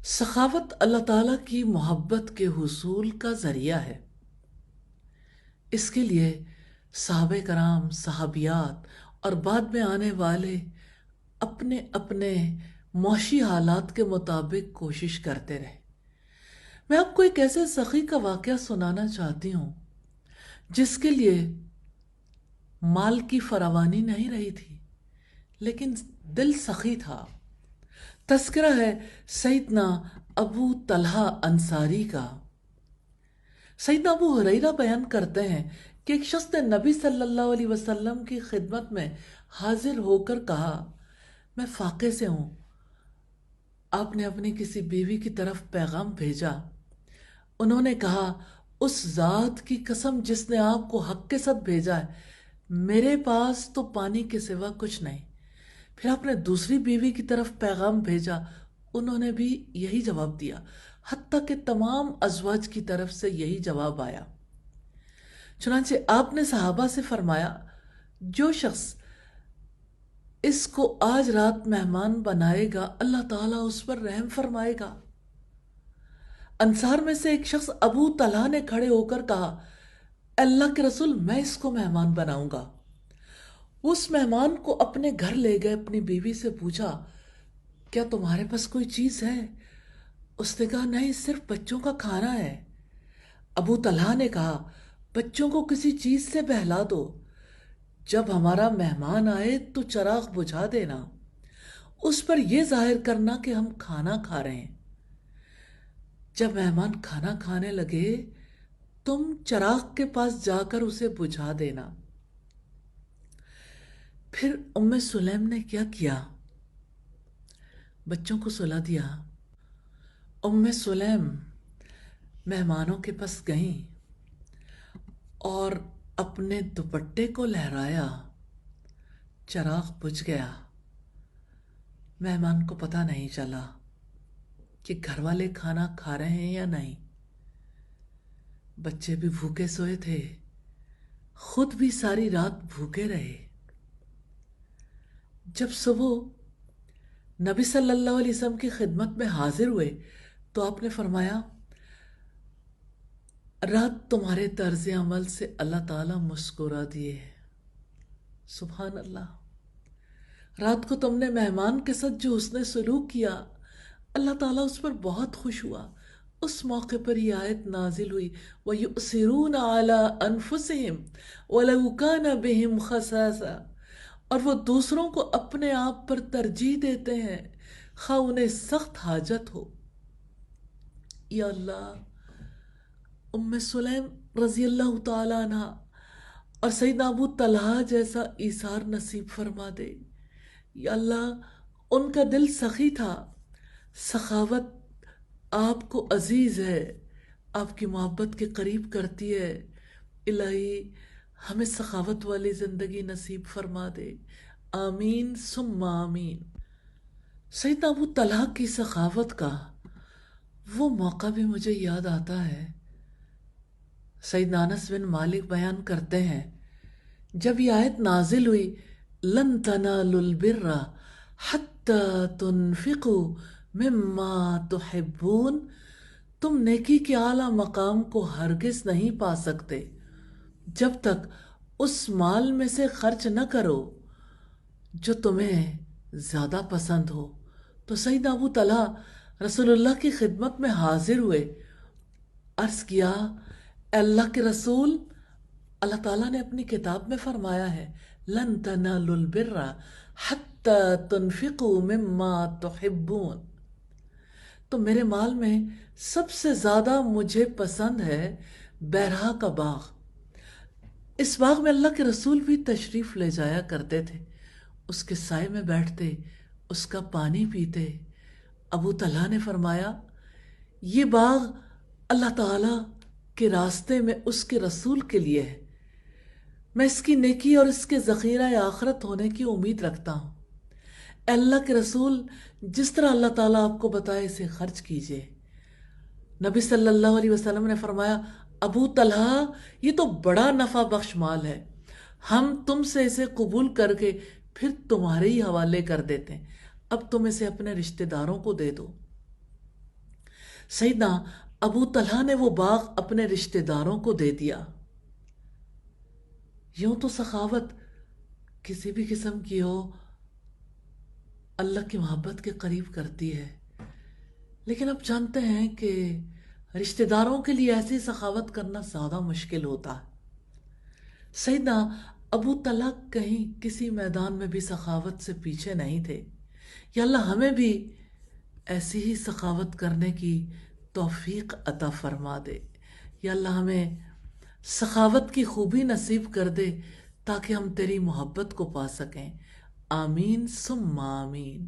سخاوت اللہ تعالیٰ کی محبت کے حصول کا ذریعہ ہے۔ اس کے لیے صحابہ کرام، صحابیات اور بعد میں آنے والے اپنے اپنے معاشی حالات کے مطابق کوشش کرتے رہے۔ میں آپ کو ایک ایسے سخی کا واقعہ سنانا چاہتی ہوں جس کے لیے مال کی فراوانی نہیں رہی تھی، لیکن دل سخی تھا۔ تذکرہ ہے سیدنا ابو طلحہ انصاری کا۔ سیدنا ابو ہریرہ بیان کرتے ہیں کہ ایک شخص نے نبی صلی اللہ علیہ وسلم کی خدمت میں حاضر ہو کر کہا، میں فاقے سے ہوں، آپ نے اپنی کسی بیوی کی طرف پیغام بھیجا۔ انہوں نے کہا، اس ذات کی قسم جس نے آپ کو حق کے ساتھ بھیجا ہے، میرے پاس تو پانی کے سوا کچھ نہیں۔ پھر آپ نے دوسری بیوی کی طرف پیغام بھیجا، انہوں نے بھی یہی جواب دیا، حتیٰ کہ تمام ازواج کی طرف سے یہی جواب آیا۔ چنانچہ آپ نے صحابہ سے فرمایا، جو شخص اس کو آج رات مہمان بنائے گا اللہ تعالیٰ اس پر رحم فرمائے گا۔ انصار میں سے ایک شخص ابو طلحہ نے کھڑے ہو کر کہا، اللہ کے رسول، میں اس کو مہمان بناؤں گا۔ اس مہمان کو اپنے گھر لے گئے، اپنی بیوی سے پوچھا، کیا تمہارے پاس کوئی چیز ہے؟ اس نے کہا، نہیں، صرف بچوں کا کھانا ہے۔ ابو طلحہ نے کہا، بچوں کو کسی چیز سے بہلا دو، جب ہمارا مہمان آئے تو چراغ بجھا دینا، اس پر یہ ظاہر کرنا کہ ہم کھانا کھا رہے ہیں۔ جب مہمان کھانا کھانے لگے تم چراغ کے پاس جا کر اسے بجھا دینا۔ پھر ام سلیم نے کیا کیا؟ بچوں کو سلا دیا۔ ام سلیم مہمانوں کے پاس گئیں اور اپنے دوپٹے کو لہرایا، چراغ بجھ گیا۔ مہمان کو پتہ نہیں چلا کہ گھر والے کھانا کھا رہے ہیں یا نہیں۔ بچے بھی بھوکے سوئے تھے، خود بھی ساری رات بھوکے رہے۔ جب صبح نبی صلی اللہ علیہ وسلم کی خدمت میں حاضر ہوئے تو آپ نے فرمایا، رات تمہارے طرز عمل سے اللہ تعالیٰ مسکرا دیے۔ سبحان اللہ، رات کو تم نے مہمان کے ساتھ جو حسن سلوک کیا، اللہ تعالیٰ اس پر بہت خوش ہوا۔ اس موقع پر یہ آیت نازل ہوئی، وَيُؤْثِرُونَ عَلَىٰ أَنفُسِهِمْ وَلَوْ كَانَ بِهِمْ خَصَاصَةٌ، اور وہ دوسروں کو اپنے آپ پر ترجیح دیتے ہیں خواہ انہیں سخت حاجت ہو۔ یا اللہ، ام سلیم رضی اللہ تعالیٰ عنہ اور سیدنا ابو طلحہ جیسا ایثار نصیب فرما دے۔ یا اللہ، ان کا دل سخی تھا، سخاوت آپ کو عزیز ہے، آپ کی محبت کے قریب کرتی ہے۔ الہی ہمیں سخاوت والی زندگی نصیب فرما دے، آمین ثم آمین۔ سیدنا ابو طلحہ کی سخاوت کا وہ موقع بھی مجھے یاد آتا ہے۔ سیدنا انس بن مالک بیان کرتے ہیں، جب یہ آیت نازل ہوئی، لن تنالوا البر حتی تنفقوا مما تحبون، تم نیکی کے اعلیٰ مقام کو ہرگز نہیں پا سکتے جب تک اس مال میں سے خرچ نہ کرو جو تمہیں زیادہ پسند ہو۔ تو سیدنا ابو طلحہ رسول اللہ کی خدمت میں حاضر ہوئے، عرض کیا، اے اللہ کے رسول، اللہ تعالیٰ نے اپنی کتاب میں فرمایا ہے، لن تنالوا البر حتی تنفقوا مما تحبون، تو میرے مال میں سب سے زیادہ مجھے پسند ہے بیرہا کا باغ۔ اس باغ میں اللہ کے رسول بھی تشریف لے جایا کرتے تھے، اس کے سائے میں بیٹھتے، اس کا پانی پیتے۔ ابو طلحہ نے فرمایا، یہ باغ اللہ تعالیٰ کے راستے میں اس کے رسول کے لیے ہے، میں اس کی نیکی اور اس کے ذخیرہ آخرت ہونے کی امید رکھتا ہوں۔ اے اللہ کے رسول، جس طرح اللہ تعالیٰ آپ کو بتائے اسے خرچ کیجئے۔ نبی صلی اللہ علیہ وسلم نے فرمایا، ابو طلحہ، یہ تو بڑا نفع بخش مال ہے، ہم تم سے اسے قبول کر کے پھر تمہارے ہی حوالے کر دیتے ہیں، اب تم اسے اپنے رشتہ داروں کو دے دو۔ سیدنا ابو طلحہ نے وہ باغ اپنے رشتہ داروں کو دے دیا۔ یوں تو سخاوت کسی بھی قسم کی ہو اللہ کی محبت کے قریب کرتی ہے، لیکن اب جانتے ہیں کہ رشتہ داروں کے لیے ایسی سخاوت کرنا زیادہ مشکل ہوتا ہے۔ سیدنا ابو طلحہ کہیں کسی میدان میں بھی سخاوت سے پیچھے نہیں تھے۔ یا اللہ ہمیں بھی ایسی ہی سخاوت کرنے کی توفیق عطا فرما دے۔ یا اللہ ہمیں سخاوت کی خوبی نصیب کر دے تاکہ ہم تیری محبت کو پا سکیں۔ آمین ثم آمین۔